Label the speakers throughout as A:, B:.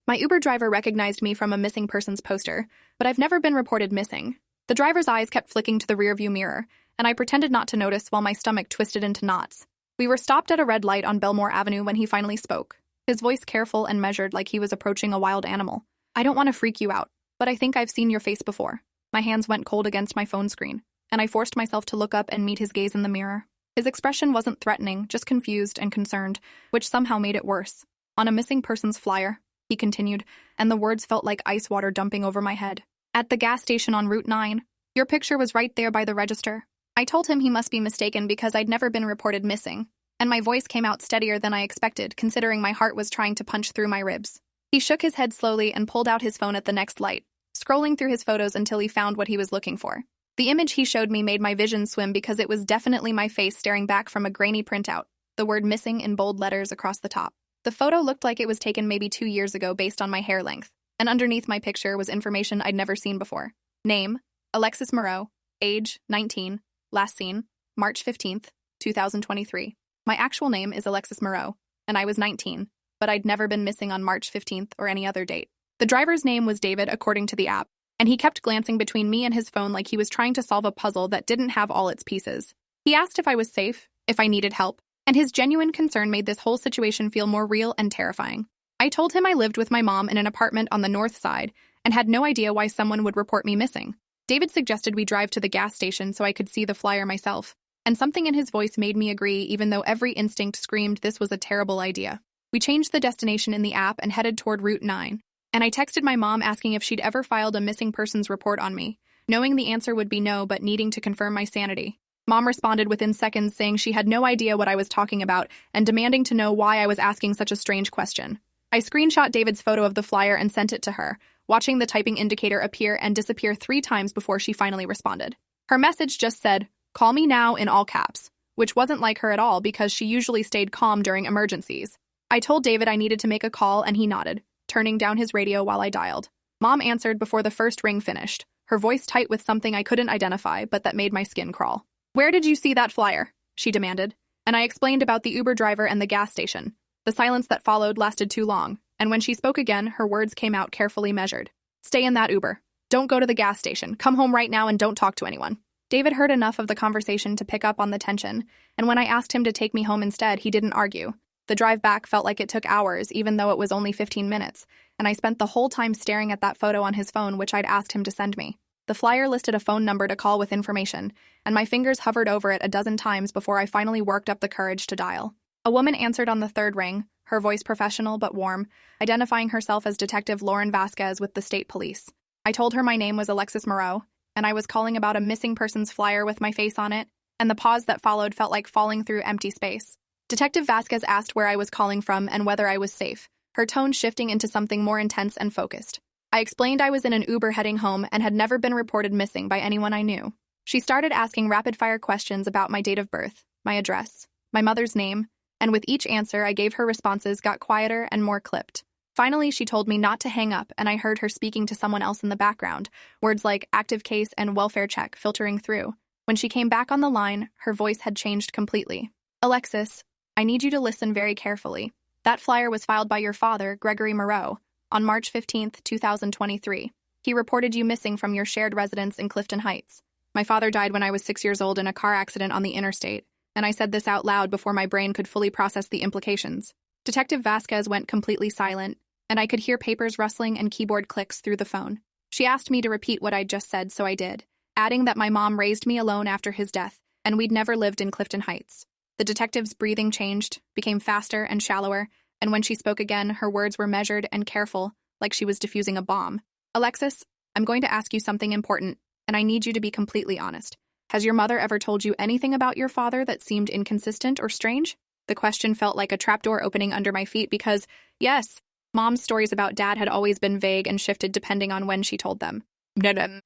A: My Uber driver recognized me from a missing persons poster, but I've never been reported missing. The driver's eyes kept flicking to the rearview mirror, and I pretended not to notice while my stomach twisted into knots. We were stopped at a red light on Belmore Avenue when he finally spoke, his voice careful and measured like he was approaching a wild animal. I don't want to freak you out, but I think I've seen your face before. My hands went cold against my phone screen, and I forced myself to look up and meet his gaze in the mirror. His expression wasn't threatening, just confused and concerned, which somehow made it worse. On a missing persons flyer, he continued, and the words felt like ice water dumping over my head. At the gas station on Route 9, your picture was right there by the register. I told him he must be mistaken because I'd never been reported missing, and my voice came out steadier than I expected, considering my heart was trying to punch through my ribs. He shook his head slowly and pulled out his phone at the next light, scrolling through his photos until he found what he was looking for. The image he showed me made my vision swim because it was definitely my face staring back from a grainy printout, the word missing in bold letters across the top. The photo looked like it was taken maybe 2 years ago based on my hair length, and underneath my picture was information I'd never seen before. Name, Alexis Moreau, age, 19, last seen, March 15th, 2023. My actual name is Alexis Moreau, and I was 19, but I'd never been missing on March 15th or any other date. The driver's name was David according to the app, and he kept glancing between me and his phone like he was trying to solve a puzzle that didn't have all its pieces. He asked if I was safe, if I needed help, and his genuine concern made this whole situation feel more real and terrifying. I told him I lived with my mom in an apartment on the north side and had no idea why someone would report me missing. David suggested we drive to the gas station so I could see the flyer myself, and something in his voice made me agree even though every instinct screamed this was a terrible idea. We changed the destination in the app and headed toward Route 9, and I texted my mom asking if she'd ever filed a missing persons report on me, knowing the answer would be no but needing to confirm my sanity. Mom responded within seconds saying she had no idea what I was talking about and demanding to know why I was asking such a strange question. I screenshot David's photo of the flyer and sent it to her, watching the typing indicator appear and disappear 3 times before she finally responded. Her message just said, "Call me now," in all caps, which wasn't like her at all because she usually stayed calm during emergencies. I told David I needed to make a call and he nodded, turning down his radio while I dialed. Mom answered before the first ring finished, her voice tight with something I couldn't identify but that made my skin crawl. "Where did you see that flyer?" she demanded, and I explained about the Uber driver and the gas station. The silence that followed lasted too long, and when she spoke again, her words came out carefully measured. "Stay in that Uber. Don't go to the gas station. Come home right now and don't talk to anyone." David heard enough of the conversation to pick up on the tension, and when I asked him to take me home instead, he didn't argue. The drive back felt like it took hours, even though it was only 15 minutes, and I spent the whole time staring at that photo on his phone which I'd asked him to send me. The flyer listed a phone number to call with information, and my fingers hovered over it a dozen times before I finally worked up the courage to dial. A woman answered on the third ring, her voice professional but warm, identifying herself as Detective Lauren Vasquez with the state police. I told her my name was Alexis Moreau, and I was calling about a missing persons flyer with my face on it, and the pause that followed felt like falling through empty space. Detective Vasquez asked where I was calling from and whether I was safe, her tone shifting into something more intense and focused. I explained I was in an Uber heading home and had never been reported missing by anyone I knew. She started asking rapid-fire questions about my date of birth, my address, my mother's name, and with each answer I gave her responses got quieter and more clipped. Finally, she told me not to hang up, and I heard her speaking to someone else in the background, words like active case and welfare check filtering through. When she came back on the line, her voice had changed completely. "Alexis, I need you to listen very carefully. That flyer was filed by your father, Gregory Moreau, on March 15th, 2023. He reported you missing from your shared residence in Clifton Heights. My father died when I was 6 years old in a car accident on the interstate, and I said this out loud before my brain could fully process the implications." Detective Vasquez went completely silent, and I could hear papers rustling and keyboard clicks through the phone. She asked me to repeat what I'd just said, so I did, adding that my mom raised me alone after his death, and we'd never lived in Clifton Heights. The detective's breathing changed, became faster and shallower, and when she spoke again, her words were measured and careful, like she was diffusing a bomb. "Alexis, I'm going to ask you something important, and I need you to be completely honest. Has your mother ever told you anything about your father that seemed inconsistent or strange?" The question felt like a trapdoor opening under my feet because, yes, Mom's stories about Dad had always been vague and shifted depending on when she told them.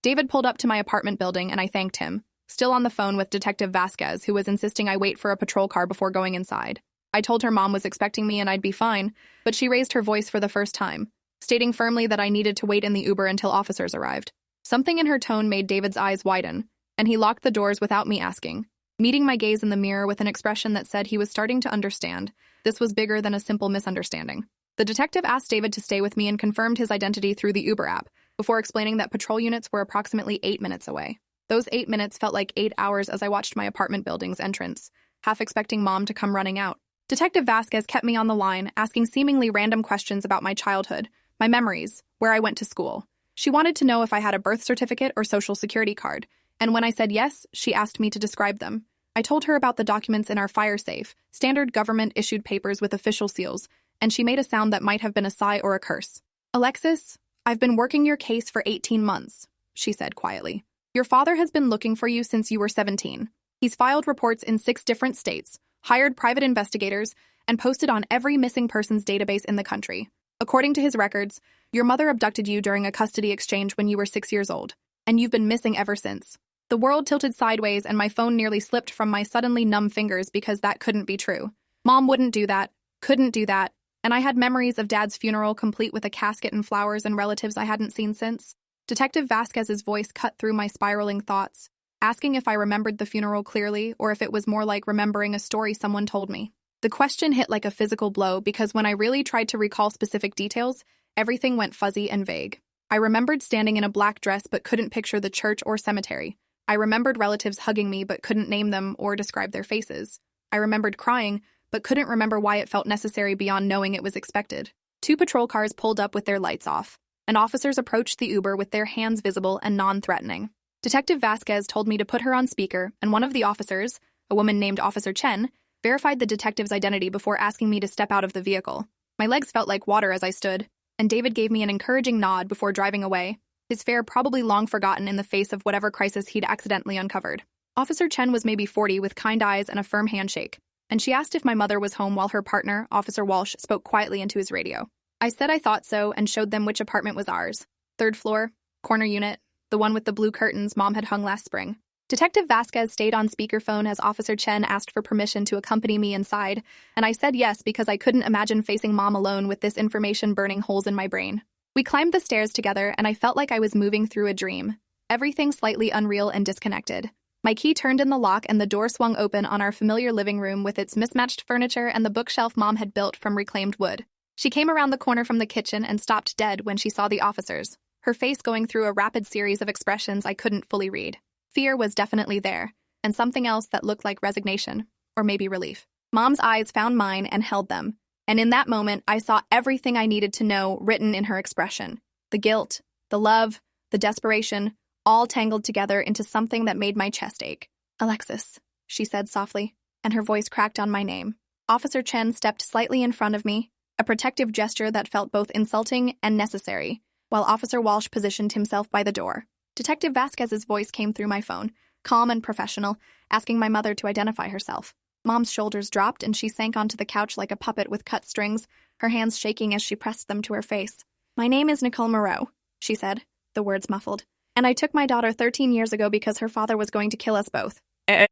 A: David pulled up to my apartment building and I thanked him, still on the phone with Detective Vasquez, who was insisting I wait for a patrol car before going inside. I told her Mom was expecting me and I'd be fine, but she raised her voice for the first time, stating firmly that I needed to wait in the Uber until officers arrived. Something in her tone made David's eyes widen, and he locked the doors without me asking, meeting my gaze in the mirror with an expression that said he was starting to understand. This was bigger than a simple misunderstanding. The detective asked David to stay with me and confirmed his identity through the Uber app, before explaining that patrol units were approximately 8 minutes away. Those 8 minutes felt like 8 hours as I watched my apartment building's entrance, half expecting Mom to come running out. Detective Vasquez kept me on the line, asking seemingly random questions about my childhood, my memories, where I went to school. She wanted to know if I had a birth certificate or social security card, and when I said yes, she asked me to describe them. I told her about the documents in our fire safe, standard government-issued papers with official seals, and she made a sound that might have been a sigh or a curse. "Alexis, I've been working your case for 18 months, she said quietly. Your father has been looking for you since you were 17. He's filed reports in 6 different states, hired private investigators, and posted on every missing persons database in the country. According to his records, your mother abducted you during a custody exchange when you were 6 years old, and you've been missing ever since." The world tilted sideways and my phone nearly slipped from my suddenly numb fingers because that couldn't be true. Mom wouldn't do that, couldn't do that, and I had memories of Dad's funeral complete with a casket and flowers and relatives I hadn't seen since. Detective Vasquez's voice cut through my spiraling thoughts, asking if I remembered the funeral clearly or if it was more like remembering a story someone told me. The question hit like a physical blow because when I really tried to recall specific details, everything went fuzzy and vague. I remembered standing in a black dress but couldn't picture the church or cemetery. I remembered relatives hugging me but couldn't name them or describe their faces. I remembered crying but couldn't remember why it felt necessary beyond knowing it was expected. 2 patrol cars pulled up with their lights off, and officers approached the Uber with their hands visible and non-threatening. Detective Vasquez told me to put her on speaker, and one of the officers, a woman named Officer Chen, verified the detective's identity before asking me to step out of the vehicle. My legs felt like water as I stood, and David gave me an encouraging nod before driving away, his fare probably long forgotten in the face of whatever crisis he'd accidentally uncovered. Officer Chen was maybe 40 with kind eyes and a firm handshake, and she asked if my mother was home while her partner, Officer Walsh, spoke quietly into his radio. I said I thought so and showed them which apartment was ours. 3rd floor, corner unit, the one with the blue curtains Mom had hung last spring. Detective Vasquez stayed on speakerphone as Officer Chen asked for permission to accompany me inside, and I said yes because I couldn't imagine facing Mom alone with this information burning holes in my brain. We climbed the stairs together, and I felt like I was moving through a dream, everything slightly unreal and disconnected. My key turned in the lock and the door swung open on our familiar living room with its mismatched furniture and the bookshelf Mom had built from reclaimed wood. She came around the corner from the kitchen and stopped dead when she saw the officers, her face going through a rapid series of expressions I couldn't fully read. Fear was definitely there, and something else that looked like resignation, or maybe relief. Mom's eyes found mine and held them, and in that moment I saw everything I needed to know written in her expression. The guilt, the love, the desperation, all tangled together into something that made my chest ache. "Alexis," she said softly, and her voice cracked on my name. Officer Chen stepped slightly in front of me, a protective gesture that felt both insulting and necessary, while Officer Walsh positioned himself by the door. Detective Vasquez's voice came through my phone, calm and professional, asking my mother to identify herself. Mom's shoulders dropped and she sank onto the couch like a puppet with cut strings, her hands shaking as she pressed them to her face. "My name is Nicole Moreau," she said, the words muffled. "And I took my daughter 13 years ago because her father was going to kill us both."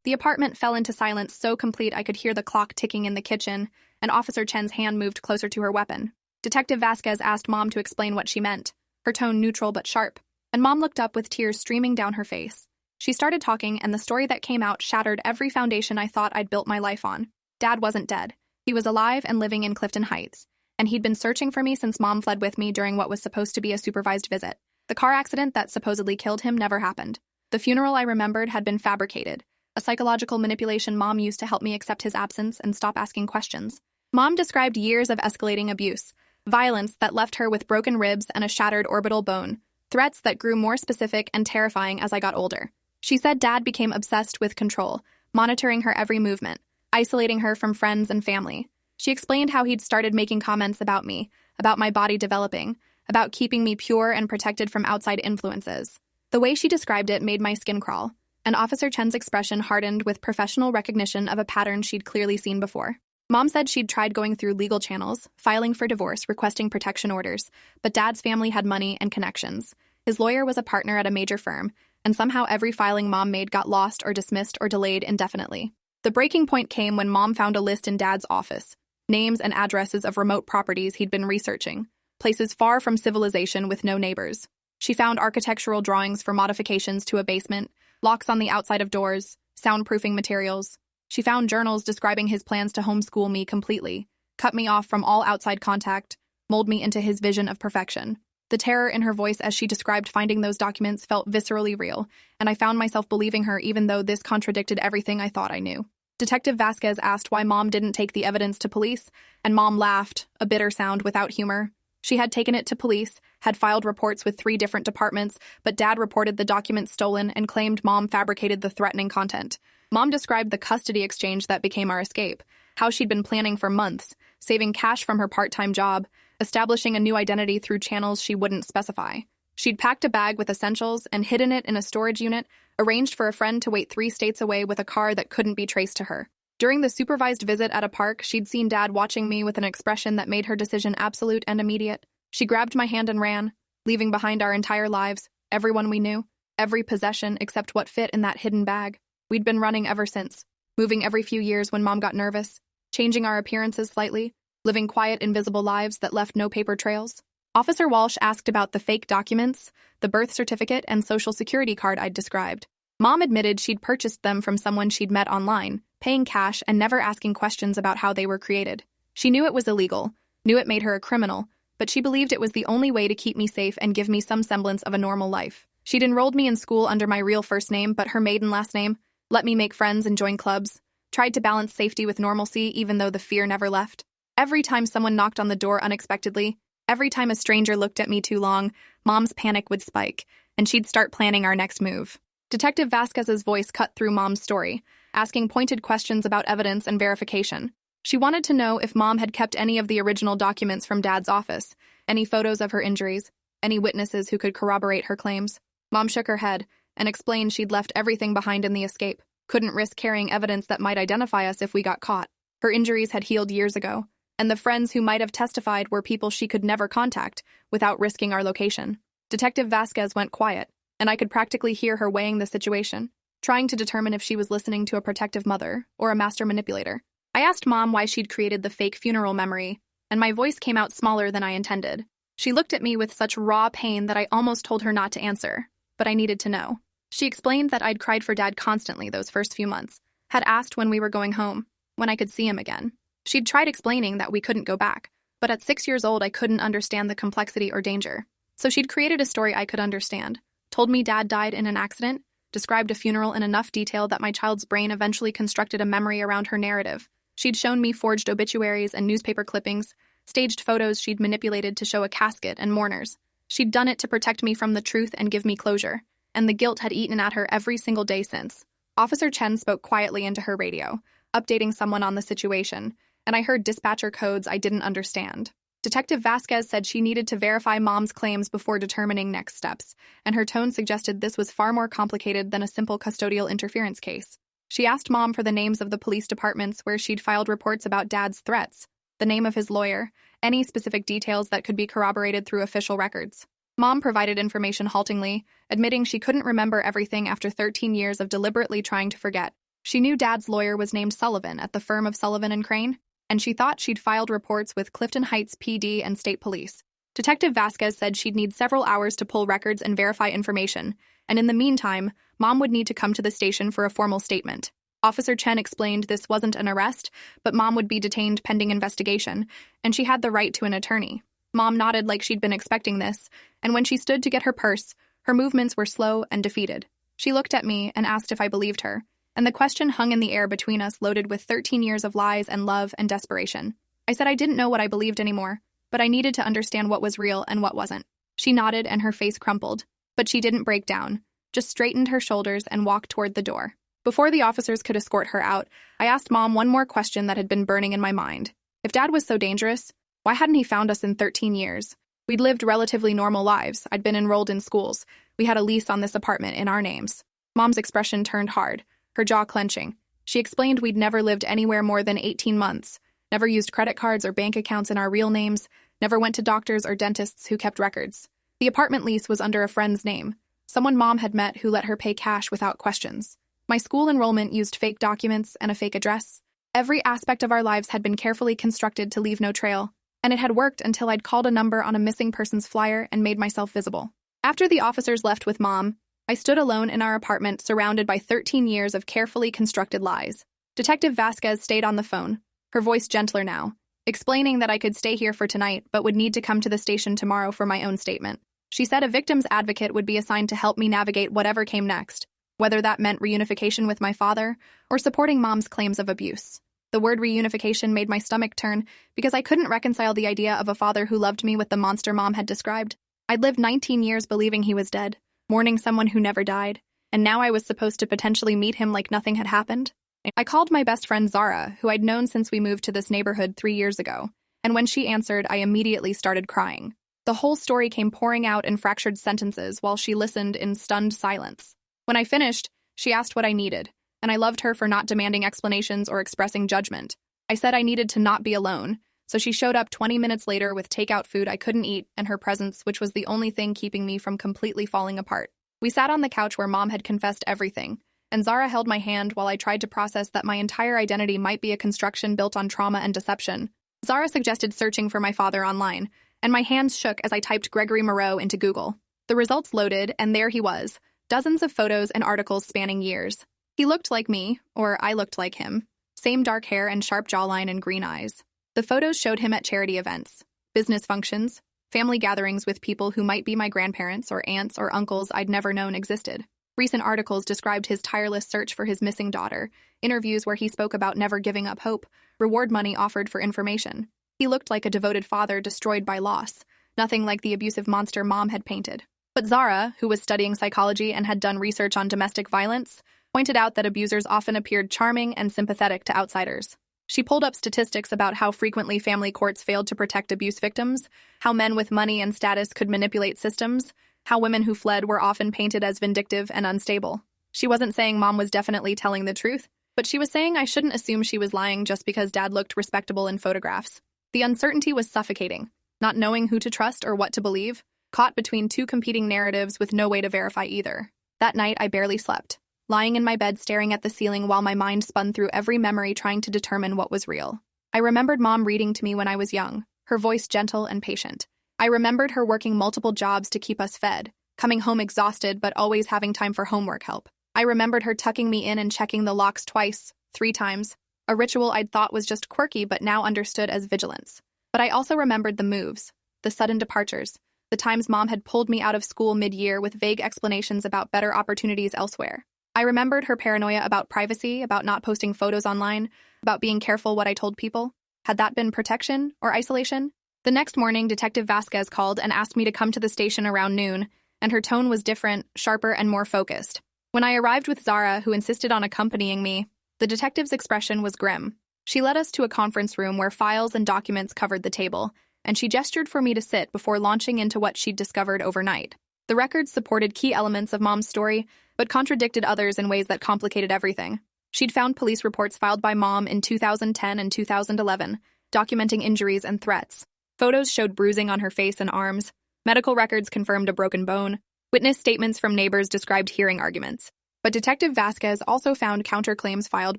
A: The apartment fell into silence so complete I could hear the clock ticking in the kitchen, and Officer Chen's hand moved closer to her weapon. Detective Vasquez asked Mom to explain what she meant, her tone neutral but sharp, and Mom looked up with tears streaming down her face. She started talking, and the story that came out shattered every foundation I thought I'd built my life on. Dad wasn't dead. He was alive and living in Clifton Heights, and he'd been searching for me since Mom fled with me during what was supposed to be a supervised visit. The car accident that supposedly killed him never happened. The funeral I remembered had been fabricated, a psychological manipulation Mom used to help me accept his absence and stop asking questions. Mom described years of escalating abuse, violence that left her with broken ribs and a shattered orbital bone, threats that grew more specific and terrifying as I got older. She said Dad became obsessed with control, monitoring her every movement, isolating her from friends and family. She explained how he'd started making comments about me, about my body developing, about keeping me pure and protected from outside influences. The way she described it made my skin crawl, and Officer Chen's expression hardened with professional recognition of a pattern she'd clearly seen before. Mom said she'd tried going through legal channels, filing for divorce, requesting protection orders, but Dad's family had money and connections. His lawyer was a partner at a major firm, and somehow every filing Mom made got lost or dismissed or delayed indefinitely. The breaking point came when Mom found a list in Dad's office, names and addresses of remote properties he'd been researching, places far from civilization with no neighbors. She found architectural drawings for modifications to a basement, locks on the outside of doors, soundproofing materials. She found journals describing his plans to homeschool me completely, cut me off from all outside contact, mold me into his vision of perfection. The terror in her voice as she described finding those documents felt viscerally real, and I found myself believing her even though this contradicted everything I thought I knew. Detective Vasquez asked why Mom didn't take the evidence to police, and Mom laughed, a bitter sound without humor. She had taken it to police, had filed reports with 3 different departments, but Dad reported the documents stolen and claimed Mom fabricated the threatening content. Mom described the custody exchange that became our escape, how she'd been planning for months, saving cash from her part-time job, establishing a new identity through channels she wouldn't specify. She'd packed a bag with essentials and hidden it in a storage unit, arranged for a friend to wait 3 states away with a car that couldn't be traced to her. During the supervised visit at a park, she'd seen Dad watching me with an expression that made her decision absolute and immediate. She grabbed my hand and ran, leaving behind our entire lives, everyone we knew, every possession except what fit in that hidden bag. We'd been running ever since, moving every few years when Mom got nervous, changing our appearances slightly, living quiet, invisible lives that left no paper trails. Officer Walsh asked about the fake documents, the birth certificate and social security card I'd described. Mom admitted she'd purchased them from someone she'd met online, paying cash and never asking questions about how they were created. She knew it was illegal, knew it made her a criminal, but she believed it was the only way to keep me safe and give me some semblance of a normal life. She'd enrolled me in school under my real first name but her maiden last name, let me make friends and join clubs, tried to balance safety with normalcy even though the fear never left. Every time someone knocked on the door unexpectedly, every time a stranger looked at me too long, Mom's panic would spike, and she'd start planning our next move. Detective Vasquez's voice cut through Mom's story, asking pointed questions about evidence and verification. She wanted to know if Mom had kept any of the original documents from Dad's office, any photos of her injuries, any witnesses who could corroborate her claims. Mom shook her head and explained she'd left everything behind in the escape, couldn't risk carrying evidence that might identify us if we got caught. Her injuries had healed years ago, and the friends who might have testified were people she could never contact without risking our location. Detective Vasquez went quiet, and I could practically hear her weighing the situation, trying to determine if she was listening to a protective mother or a master manipulator. I asked Mom why she'd created the fake funeral memory, and my voice came out smaller than I intended. She looked at me with such raw pain that I almost told her not to answer, but I needed to know. She explained that I'd cried for Dad constantly those first few months, had asked when we were going home, when I could see him again. She'd tried explaining that we couldn't go back, but at 6 years old I couldn't understand the complexity or danger. So she'd created a story I could understand, told me Dad died in an accident, described a funeral in enough detail that my child's brain eventually constructed a memory around her narrative. She'd shown me forged obituaries and newspaper clippings, staged photos she'd manipulated to show a casket and mourners. She'd done it to protect me from the truth and give me closure, and the guilt had eaten at her every single day since. Officer Chen spoke quietly into her radio, updating someone on the situation, and I heard dispatcher codes I didn't understand. Detective Vasquez said she needed to verify Mom's claims before determining next steps, and her tone suggested this was far more complicated than a simple custodial interference case. She asked Mom for the names of the police departments where she'd filed reports about Dad's threats, the name of his lawyer, any specific details that could be corroborated through official records. Mom provided information haltingly, admitting she couldn't remember everything after 13 years of deliberately trying to forget. She knew Dad's lawyer was named Sullivan at the firm of Sullivan and Crane, and she thought she'd filed reports with Clifton Heights PD and state police. Detective Vasquez said she'd need several hours to pull records and verify information, and in the meantime, Mom would need to come to the station for a formal statement. Officer Chen explained this wasn't an arrest, but Mom would be detained pending investigation, and she had the right to an attorney. Mom nodded like she'd been expecting this, and when she stood to get her purse, her movements were slow and defeated. She looked at me and asked if I believed her, and the question hung in the air between us, loaded with 13 years of lies and love and desperation. I said I didn't know what I believed anymore, but I needed to understand what was real and what wasn't. She nodded and her face crumpled, but she didn't break down, just straightened her shoulders and walked toward the door. Before the officers could escort her out, I asked Mom one more question that had been burning in my mind. If Dad was so dangerous, why hadn't he found us in 13 years? We'd lived relatively normal lives. I'd been enrolled in schools. We had a lease on this apartment in our names. Mom's expression turned hard, her jaw clenching. She explained we'd never lived anywhere more than 18 months, never used credit cards or bank accounts in our real names, never went to doctors or dentists who kept records. The apartment lease was under a friend's name, someone Mom had met who let her pay cash without questions. My school enrollment used fake documents and a fake address. Every aspect of our lives had been carefully constructed to leave no trail, and it had worked until I'd called a number on a missing persons flyer and made myself visible. After the officers left with Mom, I stood alone in our apartment surrounded by 13 years of carefully constructed lies. Detective Vasquez stayed on the phone, her voice gentler now, explaining that I could stay here for tonight but would need to come to the station tomorrow for my own statement. She said a victim's advocate would be assigned to help me navigate whatever came next, whether that meant reunification with my father or supporting Mom's claims of abuse. The word reunification made my stomach turn because I couldn't reconcile the idea of a father who loved me with the monster Mom had described. I'd lived 19 years believing he was dead, mourning someone who never died, and now I was supposed to potentially meet him like nothing had happened. I called my best friend Zara, who I'd known since we moved to this neighborhood 3 years ago, and when she answered, I immediately started crying. The whole story came pouring out in fractured sentences while she listened in stunned silence. When I finished, she asked what I needed, and I loved her for not demanding explanations or expressing judgment. I said I needed to not be alone, so she showed up 20 minutes later with takeout food I couldn't eat and her presence, which was the only thing keeping me from completely falling apart. We sat on the couch where Mom had confessed everything, and Zara held my hand while I tried to process that my entire identity might be a construction built on trauma and deception. Zara suggested searching for my father online, and my hands shook as I typed Gregory Moreau into Google. The results loaded, and there he was, dozens of photos and articles spanning years. He looked like me, or I looked like him. Same dark hair and sharp jawline and green eyes. The photos showed him at charity events, business functions, family gatherings with people who might be my grandparents or aunts or uncles I'd never known existed. Recent articles described his tireless search for his missing daughter, interviews where he spoke about never giving up hope, reward money offered for information. He looked like a devoted father destroyed by loss, nothing like the abusive monster Mom had painted. But Zara, who was studying psychology and had done research on domestic violence, pointed out that abusers often appeared charming and sympathetic to outsiders. She pulled up statistics about how frequently family courts failed to protect abuse victims, how men with money and status could manipulate systems, how women who fled were often painted as vindictive and unstable. She wasn't saying Mom was definitely telling the truth, but she was saying I shouldn't assume she was lying just because Dad looked respectable in photographs. The uncertainty was suffocating, not knowing who to trust or what to believe, caught between two competing narratives with no way to verify either. That night, I barely slept, lying in my bed staring at the ceiling while my mind spun through every memory trying to determine what was real. I remembered Mom reading to me when I was young, her voice gentle and patient. I remembered her working multiple jobs to keep us fed, coming home exhausted but always having time for homework help. I remembered her tucking me in and checking the locks twice, 3 times, a ritual I'd thought was just quirky but now understood as vigilance. But I also remembered the moves, the sudden departures, the times Mom had pulled me out of school mid-year with vague explanations about better opportunities elsewhere. I remembered her paranoia about privacy, about not posting photos online, about being careful what I told people. Had that been protection or isolation? The next morning, Detective Vasquez called and asked me to come to the station around noon, and her tone was different, sharper, and more focused. When I arrived with Zara, who insisted on accompanying me, the detective's expression was grim. She led us to a conference room where files and documents covered the table, and she gestured for me to sit before launching into what she'd discovered overnight. The records supported key elements of Mom's story, but contradicted others in ways that complicated everything. She'd found police reports filed by Mom in 2010 and 2011, documenting injuries and threats. Photos showed bruising on her face and arms. Medical records confirmed a broken bone. Witness statements from neighbors described hearing arguments. But Detective Vasquez also found counterclaims filed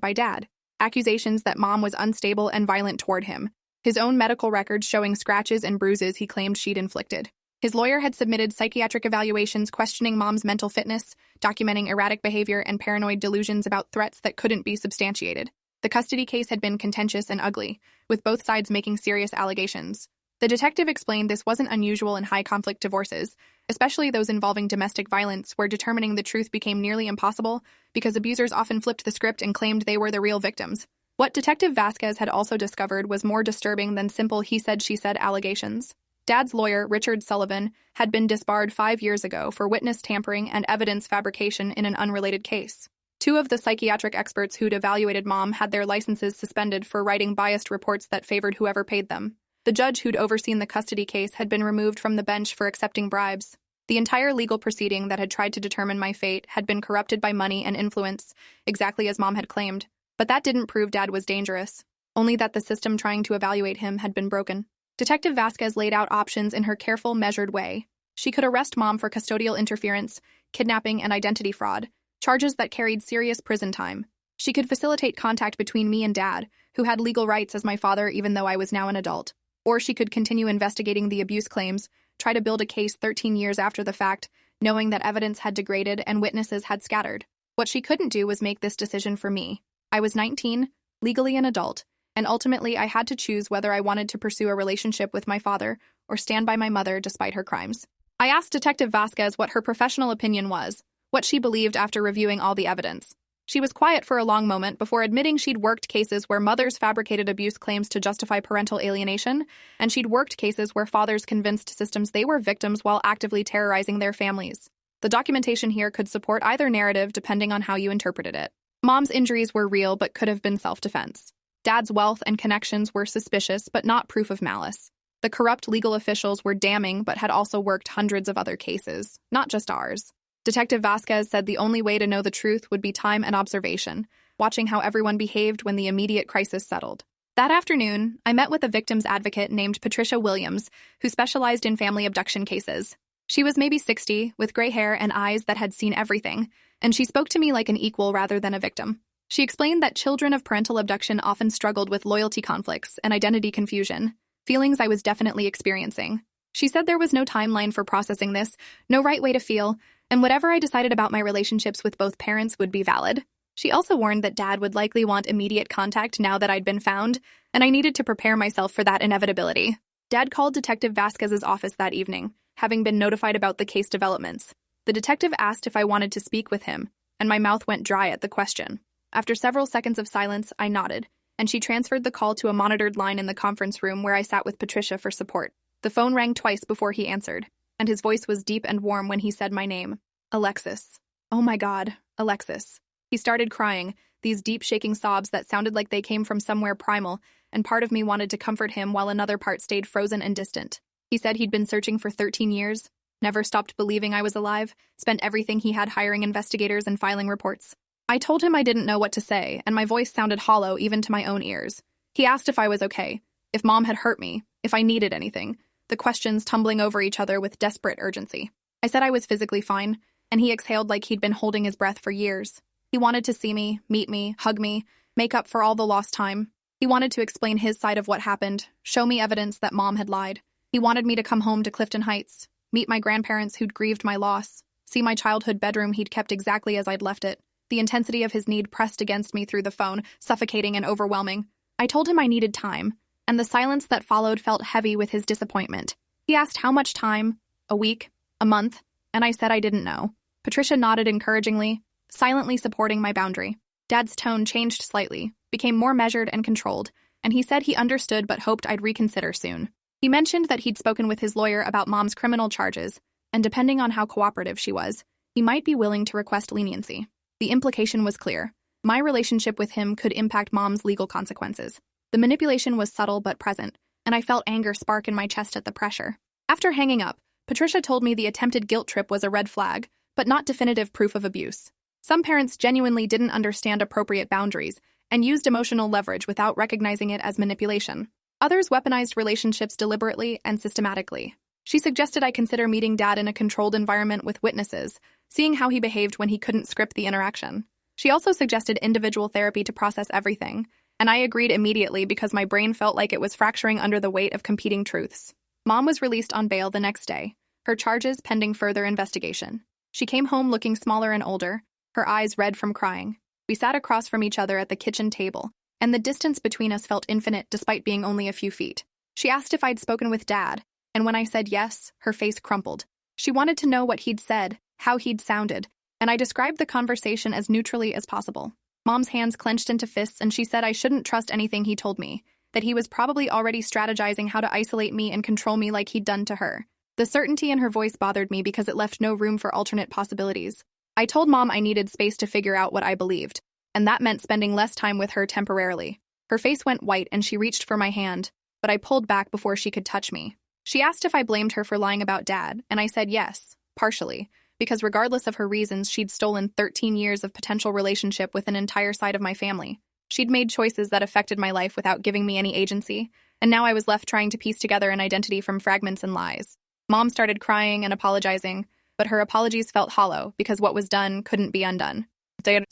A: by Dad, accusations that Mom was unstable and violent toward him, his own medical records showing scratches and bruises he claimed she'd inflicted. His lawyer had submitted psychiatric evaluations questioning Mom's mental fitness, documenting erratic behavior and paranoid delusions about threats that couldn't be substantiated. The custody case had been contentious and ugly, with both sides making serious allegations. The detective explained this wasn't unusual in high-conflict divorces, especially those involving domestic violence, where determining the truth became nearly impossible because abusers often flipped the script and claimed they were the real victims. What Detective Vasquez had also discovered was more disturbing than simple he-said-she-said allegations. Dad's lawyer, Richard Sullivan, had been disbarred 5 years ago for witness tampering and evidence fabrication in an unrelated case. 2 of the psychiatric experts who'd evaluated Mom had their licenses suspended for writing biased reports that favored whoever paid them. The judge who'd overseen the custody case had been removed from the bench for accepting bribes. The entire legal proceeding that had tried to determine my fate had been corrupted by money and influence, exactly as Mom had claimed. But that didn't prove Dad was dangerous, only that the system trying to evaluate him had been broken. Detective Vasquez laid out options in her careful, measured way. She could arrest Mom for custodial interference, kidnapping, and identity fraud, charges that carried serious prison time. She could facilitate contact between me and Dad, who had legal rights as my father even though I was now an adult. Or she could continue investigating the abuse claims, try to build a case 13 years after the fact, knowing that evidence had degraded and witnesses had scattered. What she couldn't do was make this decision for me. I was 19, legally an adult, and ultimately I had to choose whether I wanted to pursue a relationship with my father or stand by my mother despite her crimes. I asked Detective Vasquez what her professional opinion was, what she believed after reviewing all the evidence. She was quiet for a long moment before admitting she'd worked cases where mothers fabricated abuse claims to justify parental alienation, and she'd worked cases where fathers convinced systems they were victims while actively terrorizing their families. The documentation here could support either narrative depending on how you interpreted it. Mom's injuries were real but could have been self-defense. Dad's wealth and connections were suspicious but not proof of malice. The corrupt legal officials were damning but had also worked hundreds of other cases, not just ours. Detective Vasquez said the only way to know the truth would be time and observation, watching how everyone behaved when the immediate crisis settled. That afternoon, I met with a victim's advocate named Patricia Williams, who specialized in family abduction cases. She was maybe 60, with gray hair and eyes that had seen everything, and she spoke to me like an equal rather than a victim. She explained that children of parental abduction often struggled with loyalty conflicts and identity confusion, feelings I was definitely experiencing. She said there was no timeline for processing this, no right way to feel, and whatever I decided about my relationships with both parents would be valid. She also warned that Dad would likely want immediate contact now that I'd been found, and I needed to prepare myself for that inevitability. Dad called Detective Vasquez's office that evening, having been notified about the case developments. The detective asked if I wanted to speak with him, and my mouth went dry at the question. After several seconds of silence, I nodded, and she transferred the call to a monitored line in the conference room where I sat with Patricia for support. The phone rang twice before he answered, and his voice was deep and warm when he said my name. Alexis. Oh my God, Alexis. He started crying, these deep shaking sobs that sounded like they came from somewhere primal, and part of me wanted to comfort him while another part stayed frozen and distant. He said he'd been searching for 13 years, never stopped believing I was alive, spent everything he had hiring investigators and filing reports. I told him I didn't know what to say, and my voice sounded hollow even to my own ears. He asked if I was okay, if Mom had hurt me, if I needed anything, the questions tumbling over each other with desperate urgency. I said I was physically fine, and he exhaled like he'd been holding his breath for years. He wanted to see me, meet me, hug me, make up for all the lost time. He wanted to explain his side of what happened, show me evidence that Mom had lied. He wanted me to come home to Clifton Heights, meet my grandparents who'd grieved my loss, see my childhood bedroom he'd kept exactly as I'd left it. The intensity of his need pressed against me through the phone, suffocating and overwhelming. I told him I needed time, and the silence that followed felt heavy with his disappointment. He asked how much time, a week, a month, and I said I didn't know. Patricia nodded encouragingly, silently supporting my boundary. Dad's tone changed slightly, became more measured and controlled, and he said he understood but hoped I'd reconsider soon. He mentioned that he'd spoken with his lawyer about Mom's criminal charges, and depending on how cooperative she was, he might be willing to request leniency. The implication was clear. My relationship with him could impact Mom's legal consequences. The manipulation was subtle but present, and I felt anger spark in my chest at the pressure. After hanging up, Patricia told me the attempted guilt trip was a red flag, but not definitive proof of abuse. Some parents genuinely didn't understand appropriate boundaries and used emotional leverage without recognizing it as manipulation. Others weaponized relationships deliberately and systematically. She suggested I consider meeting Dad in a controlled environment with witnesses, seeing how he behaved when he couldn't script the interaction. She also suggested individual therapy to process everything, and I agreed immediately because my brain felt like it was fracturing under the weight of competing truths. Mom was released on bail the next day, her charges pending further investigation. She came home looking smaller and older, her eyes red from crying. We sat across from each other at the kitchen table, and the distance between us felt infinite despite being only a few feet. She asked if I'd spoken with Dad, and when I said yes, her face crumpled. She wanted to know what he'd said, how he'd sounded, and I described the conversation as neutrally as possible. Mom's hands clenched into fists, and she said I shouldn't trust anything he told me, that he was probably already strategizing how to isolate me and control me like he'd done to her. The certainty in her voice bothered me because it left no room for alternate possibilities. I told Mom I needed space to figure out what I believed, and that meant spending less time with her temporarily. Her face went white and she reached for my hand, but I pulled back before she could touch me. She asked if I blamed her for lying about Dad, and I said yes, partially, because regardless of her reasons, she'd stolen 13 years of potential relationship with an entire side of my family. She'd made choices that affected my life without giving me any agency, and now I was left trying to piece together an identity from fragments and lies. Mom started crying and apologizing, but her apologies felt hollow because what was done couldn't be undone.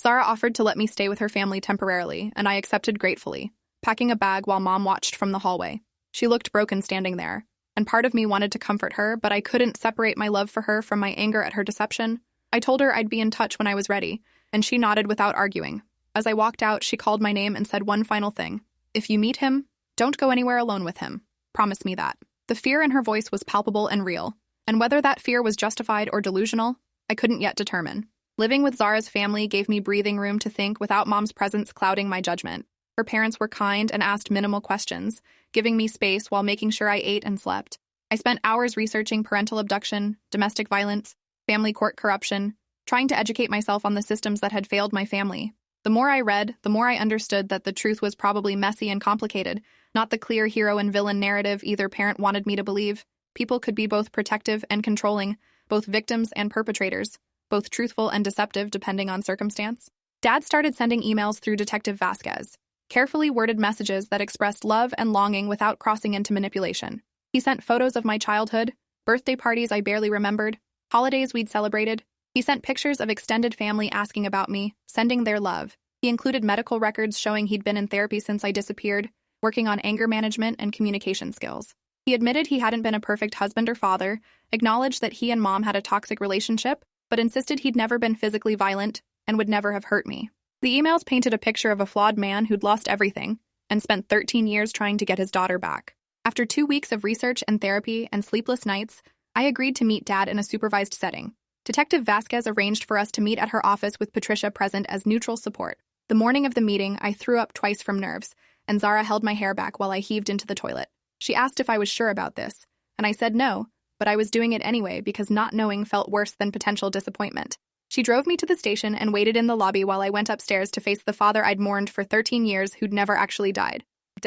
A: Zara offered to let me stay with her family temporarily, and I accepted gratefully, packing a bag while Mom watched from the hallway. She looked broken standing there, and part of me wanted to comfort her, but I couldn't separate my love for her from my anger at her deception. I told her I'd be in touch when I was ready, and she nodded without arguing. As I walked out, she called my name and said one final thing. If you meet him, don't go anywhere alone with him. Promise me that. The fear in her voice was palpable and real, and whether that fear was justified or delusional, I couldn't yet determine. Living with Zara's family gave me breathing room to think without Mom's presence clouding my judgment. Her parents were kind and asked minimal questions, giving me space while making sure I ate and slept. I spent hours researching parental abduction, domestic violence, family court corruption, trying to educate myself on the systems that had failed my family. The more I read, the more I understood that the truth was probably messy and complicated, not the clear hero and villain narrative either parent wanted me to believe. People could be both protective and controlling, both victims and perpetrators, both truthful and deceptive depending on circumstance. Dad started sending emails through Detective Vasquez, carefully worded messages that expressed love and longing without crossing into manipulation. He sent photos of my childhood, birthday parties I barely remembered, holidays we'd celebrated. He sent pictures of extended family asking about me, sending their love. He included medical records showing he'd been in therapy since I disappeared, working on anger management and communication skills. He admitted he hadn't been a perfect husband or father, acknowledged that he and Mom had a toxic relationship, but insisted he'd never been physically violent and would never have hurt me. The emails painted a picture of a flawed man who'd lost everything and spent 13 years trying to get his daughter back. After 2 weeks of research and therapy and sleepless nights, I agreed to meet Dad in a supervised setting. Detective Vasquez arranged for us to meet at her office with Patricia present as neutral support. The morning of the meeting, I threw up twice from nerves, and Zara held my hair back while I heaved into the toilet. She asked if I was sure about this, and I said no, but I was doing it anyway because not knowing felt worse than potential disappointment. She drove me to the station and waited in the lobby while I went upstairs to face the father I'd mourned for 13 years who'd never actually died.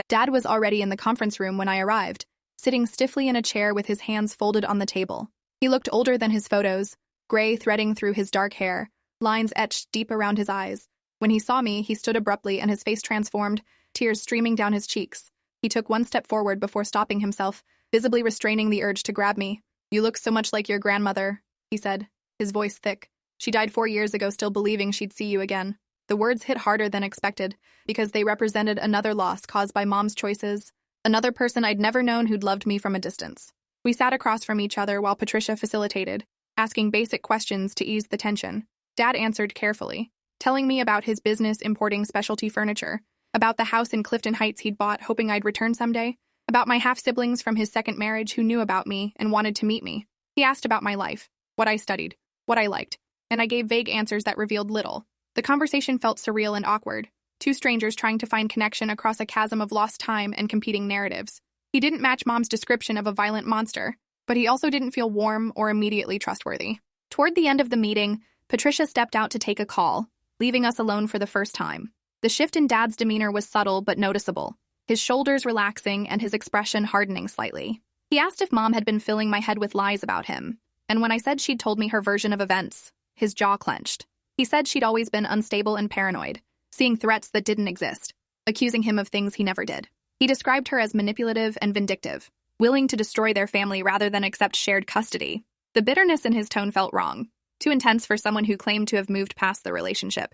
A: Dad was already in the conference room when I arrived, sitting stiffly in a chair with his hands folded on the table. He looked older than his photos, gray threading through his dark hair, lines etched deep around his eyes. When he saw me, he stood abruptly and his face transformed, tears streaming down his cheeks. He took one step forward before stopping himself, visibly restraining the urge to grab me. "You look so much like your grandmother," he said, his voice thick. "She died 4 years ago, still believing she'd see you again." The words hit harder than expected, because they represented another loss caused by Mom's choices, another person I'd never known who'd loved me from a distance. We sat across from each other while Patricia facilitated, asking basic questions to ease the tension. Dad answered carefully, telling me about his business importing specialty furniture, about the house in Clifton Heights he'd bought hoping I'd return someday, about my half-siblings from his second marriage who knew about me and wanted to meet me. He asked about my life, what I studied, what I liked, and I gave vague answers that revealed little. The conversation felt surreal and awkward, two strangers trying to find connection across a chasm of lost time and competing narratives. He didn't match Mom's description of a violent monster, but he also didn't feel warm or immediately trustworthy. Toward the end of the meeting, Patricia stepped out to take a call, leaving us alone for the first time. The shift in Dad's demeanor was subtle but noticeable, his shoulders relaxing and his expression hardening slightly. He asked if Mom had been filling my head with lies about him, and when I said she'd told me her version of events, his jaw clenched. He said she'd always been unstable and paranoid, seeing threats that didn't exist, accusing him of things he never did. He described her as manipulative and vindictive, willing to destroy their family rather than accept shared custody. The bitterness in his tone felt wrong, too intense for someone who claimed to have moved past the relationship.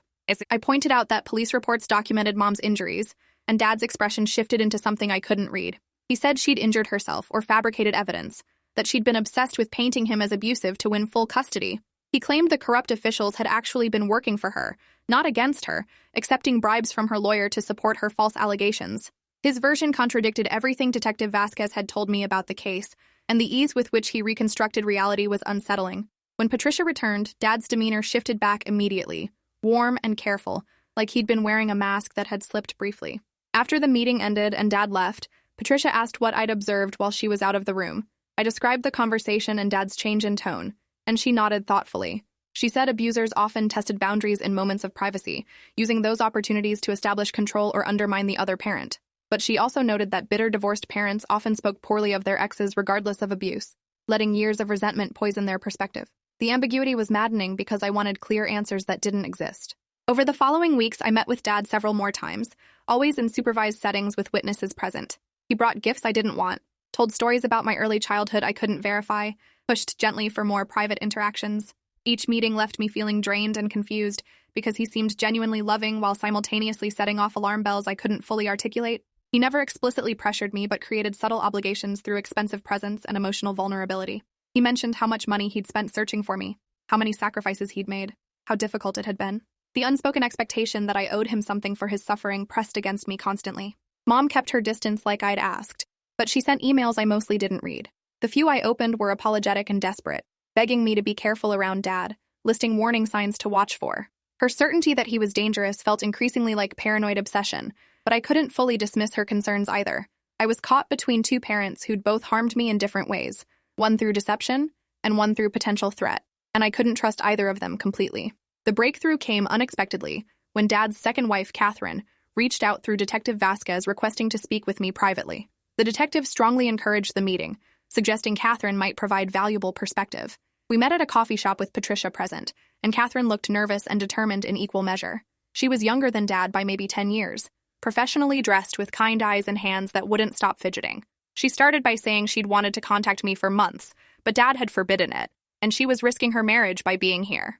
A: I pointed out that police reports documented Mom's injuries, and Dad's expression shifted into something I couldn't read. He said she'd injured herself or fabricated evidence, that she'd been obsessed with painting him as abusive to win full custody. He claimed the corrupt officials had actually been working for her, not against her, accepting bribes from her lawyer to support her false allegations. His version contradicted everything Detective Vasquez had told me about the case, and the ease with which he reconstructed reality was unsettling. When Patricia returned, Dad's demeanor shifted back immediately, warm and careful, like he'd been wearing a mask that had slipped briefly. After the meeting ended and Dad left, Patricia asked what I'd observed while she was out of the room. I described the conversation and Dad's change in tone, and she nodded thoughtfully. She said abusers often tested boundaries in moments of privacy, using those opportunities to establish control or undermine the other parent. But she also noted that bitter divorced parents often spoke poorly of their exes regardless of abuse, letting years of resentment poison their perspective. The ambiguity was maddening because I wanted clear answers that didn't exist. Over the following weeks, I met with Dad several more times, always in supervised settings with witnesses present. He brought gifts I didn't want, told stories about my early childhood I couldn't verify, pushed gently for more private interactions. Each meeting left me feeling drained and confused because he seemed genuinely loving while simultaneously setting off alarm bells I couldn't fully articulate. He never explicitly pressured me but created subtle obligations through expensive presence and emotional vulnerability. He mentioned how much money he'd spent searching for me, how many sacrifices he'd made, how difficult it had been. The unspoken expectation that I owed him something for his suffering pressed against me constantly. Mom kept her distance like I'd asked, but she sent emails I mostly didn't read. The few I opened were apologetic and desperate, begging me to be careful around Dad, listing warning signs to watch for. Her certainty that he was dangerous felt increasingly like paranoid obsession, but I couldn't fully dismiss her concerns either. I was caught between two parents who'd both harmed me in different ways, one through deception and one through potential threat, and I couldn't trust either of them completely. The breakthrough came unexpectedly when Dad's second wife, Catherine, reached out through Detective Vasquez requesting to speak with me privately. The detective strongly encouraged the meeting, suggesting Catherine might provide valuable perspective. We met at a coffee shop with Patricia present, and Catherine looked nervous and determined in equal measure. She was younger than Dad by maybe 10 years, professionally dressed with kind eyes and hands that wouldn't stop fidgeting. She started by saying she'd wanted to contact me for months, but Dad had forbidden it, and she was risking her marriage by being here.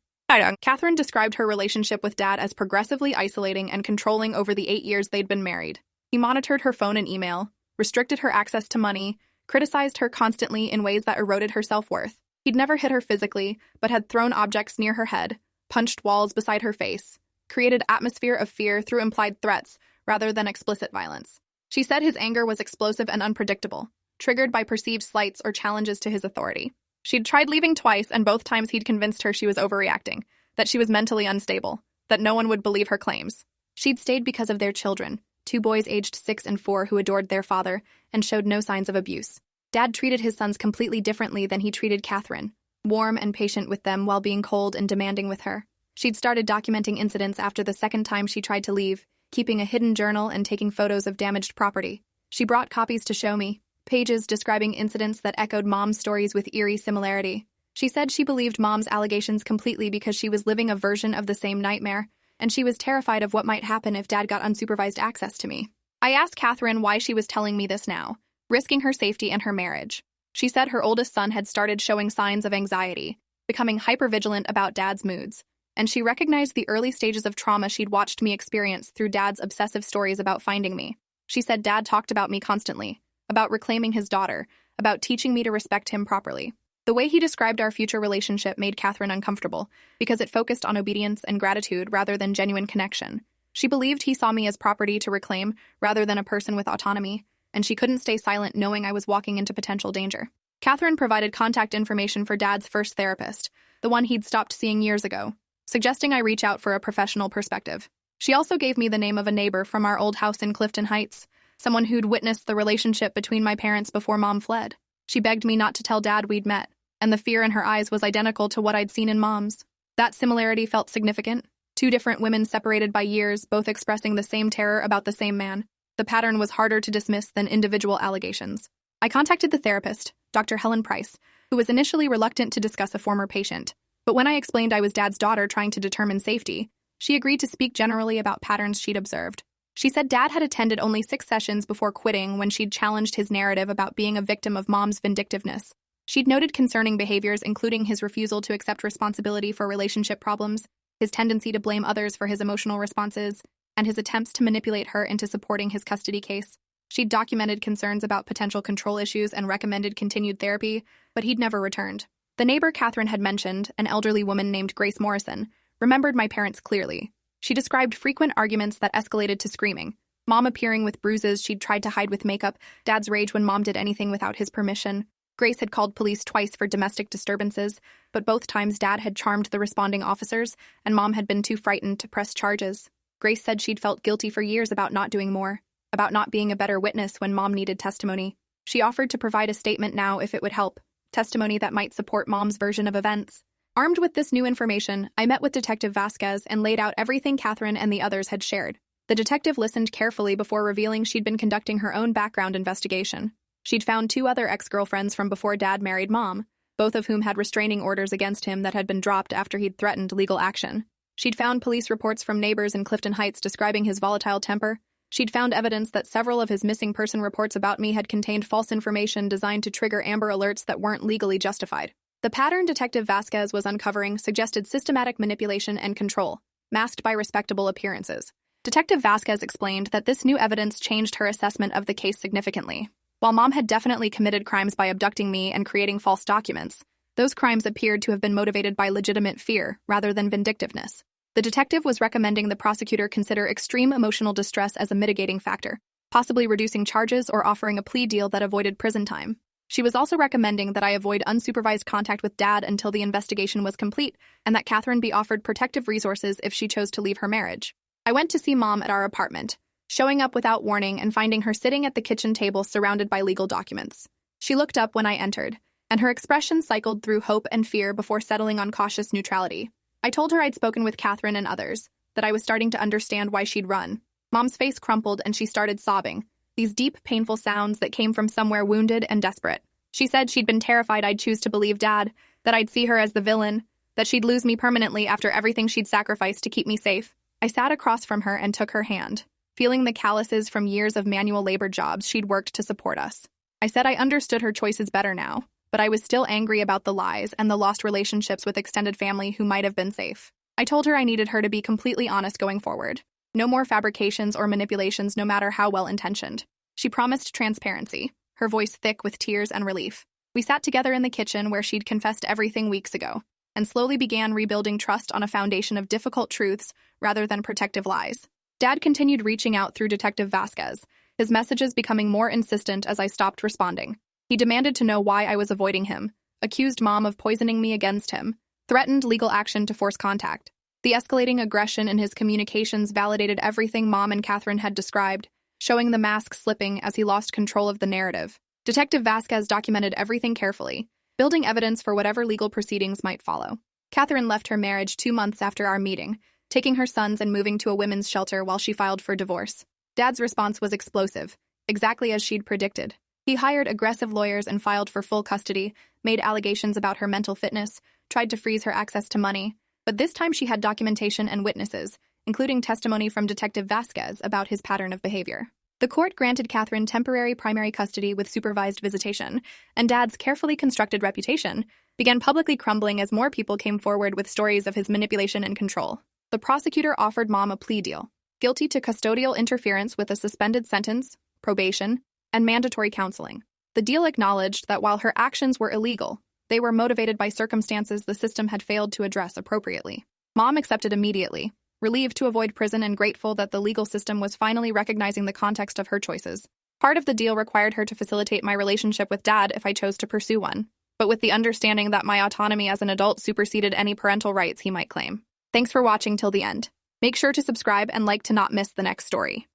A: Catherine described her relationship with Dad as progressively isolating and controlling over the 8 years they'd been married. He monitored her phone and email, restricted her access to money, criticized her constantly in ways that eroded her self-worth. He'd never hit her physically, but had thrown objects near her head, punched walls beside her face, created atmosphere of fear through implied threats rather than explicit violence. She said his anger was explosive and unpredictable, triggered by perceived slights or challenges to his authority. She'd tried leaving twice, and both times he'd convinced her she was overreacting, that she was mentally unstable, that no one would believe her claims. She'd stayed because of their children, 2 boys aged 6 and 4 who adored their father and showed no signs of abuse. Dad treated his sons completely differently than he treated Catherine, warm and patient with them while being cold and demanding with her. She'd started documenting incidents after the second time she tried to leave, keeping a hidden journal and taking photos of damaged property. She brought copies to show me, pages describing incidents that echoed Mom's stories with eerie similarity. She said she believed Mom's allegations completely because she was living a version of the same nightmare, and she was terrified of what might happen if Dad got unsupervised access to me. I asked Catherine why she was telling me this now, risking her safety and her marriage. She said her oldest son had started showing signs of anxiety, becoming hypervigilant about Dad's moods, and she recognized the early stages of trauma she'd watched me experience through Dad's obsessive stories about finding me. She said Dad talked about me constantly, about reclaiming his daughter, about teaching me to respect him properly. The way he described our future relationship made Catherine uncomfortable, because it focused on obedience and gratitude rather than genuine connection. She believed he saw me as property to reclaim rather than a person with autonomy, and she couldn't stay silent knowing I was walking into potential danger. Catherine provided contact information for Dad's first therapist, the one he'd stopped seeing years ago, suggesting I reach out for a professional perspective. She also gave me the name of a neighbor from our old house in Clifton Heights, someone who'd witnessed the relationship between my parents before Mom fled. She begged me not to tell Dad we'd met, and the fear in her eyes was identical to what I'd seen in Mom's. That similarity felt significant. 2 different women separated by years, both expressing the same terror about the same man. The pattern was harder to dismiss than individual allegations. I contacted the therapist, Dr. Helen Price, who was initially reluctant to discuss a former patient. But when I explained I was Dad's daughter trying to determine safety, she agreed to speak generally about patterns she'd observed. She said Dad had attended only 6 sessions before quitting when she'd challenged his narrative about being a victim of Mom's vindictiveness. She'd noted concerning behaviors including his refusal to accept responsibility for relationship problems, his tendency to blame others for his emotional responses, and his attempts to manipulate her into supporting his custody case. She'd documented concerns about potential control issues and recommended continued therapy, but he'd never returned. The neighbor Catherine had mentioned, an elderly woman named Grace Morrison, remembered my parents clearly. She described frequent arguments that escalated to screaming, Mom appearing with bruises she'd tried to hide with makeup, Dad's rage when Mom did anything without his permission. Grace had called police twice for domestic disturbances, but both times Dad had charmed the responding officers, and Mom had been too frightened to press charges. Grace said she'd felt guilty for years about not doing more, about not being a better witness when Mom needed testimony. She offered to provide a statement now if it would help, testimony that might support Mom's version of events. Armed with this new information, I met with Detective Vasquez and laid out everything Catherine and the others had shared. The detective listened carefully before revealing she'd been conducting her own background investigation. She'd found 2 other ex-girlfriends from before Dad married Mom, both of whom had restraining orders against him that had been dropped after he'd threatened legal action. She'd found police reports from neighbors in Clifton Heights describing his volatile temper. She'd found evidence that several of his missing person reports about me had contained false information designed to trigger Amber Alerts that weren't legally justified. The pattern Detective Vasquez was uncovering suggested systematic manipulation and control, masked by respectable appearances. Detective Vasquez explained that this new evidence changed her assessment of the case significantly. While Mom had definitely committed crimes by abducting me and creating false documents, those crimes appeared to have been motivated by legitimate fear rather than vindictiveness. The detective was recommending the prosecutor consider extreme emotional distress as a mitigating factor, possibly reducing charges or offering a plea deal that avoided prison time. She was also recommending that I avoid unsupervised contact with Dad until the investigation was complete, and that Catherine be offered protective resources if she chose to leave her marriage. I went to see Mom at our apartment, showing up without warning and finding her sitting at the kitchen table surrounded by legal documents. She looked up when I entered, and her expression cycled through hope and fear before settling on cautious neutrality. I told her I'd spoken with Catherine and others, that I was starting to understand why she'd run. Mom's face crumpled and she started sobbing, these deep, painful sounds that came from somewhere wounded and desperate. She said she'd been terrified I'd choose to believe Dad, that I'd see her as the villain, that she'd lose me permanently after everything she'd sacrificed to keep me safe. I sat across from her and took her hand, feeling the calluses from years of manual labor jobs she'd worked to support us. I said I understood her choices better now, but I was still angry about the lies and the lost relationships with extended family who might have been safe. I told her I needed her to be completely honest going forward. No more fabrications or manipulations, no matter how well-intentioned. She promised transparency, her voice thick with tears and relief. We sat together in the kitchen where she'd confessed everything weeks ago, and slowly began rebuilding trust on a foundation of difficult truths rather than protective lies. Dad continued reaching out through Detective Vasquez, his messages becoming more insistent as I stopped responding. He demanded to know why I was avoiding him, accused Mom of poisoning me against him, threatened legal action to force contact. The escalating aggression in his communications validated everything Mom and Catherine had described, showing the mask slipping as he lost control of the narrative. Detective Vasquez documented everything carefully, building evidence for whatever legal proceedings might follow. Catherine left her marriage 2 months after our meeting, taking her sons and moving to a women's shelter while she filed for divorce. Dad's response was explosive, exactly as she'd predicted. He hired aggressive lawyers and filed for full custody, made allegations about her mental fitness, tried to freeze her access to money. But this time she had documentation and witnesses, including testimony from Detective Vasquez about his pattern of behavior. The court granted Catherine temporary primary custody with supervised visitation, and Dad's carefully constructed reputation began publicly crumbling as more people came forward with stories of his manipulation and control. The prosecutor offered Mom a plea deal, guilty to custodial interference with a suspended sentence, probation, and mandatory counseling. The deal acknowledged that while her actions were illegal, they were motivated by circumstances the system had failed to address appropriately. Mom accepted immediately, relieved to avoid prison and grateful that the legal system was finally recognizing the context of her choices. Part of the deal required her to facilitate my relationship with Dad if I chose to pursue one, but with the understanding that my autonomy as an adult superseded any parental rights he might claim. Thanks for watching till the end. Make sure to subscribe and like to not miss the next story.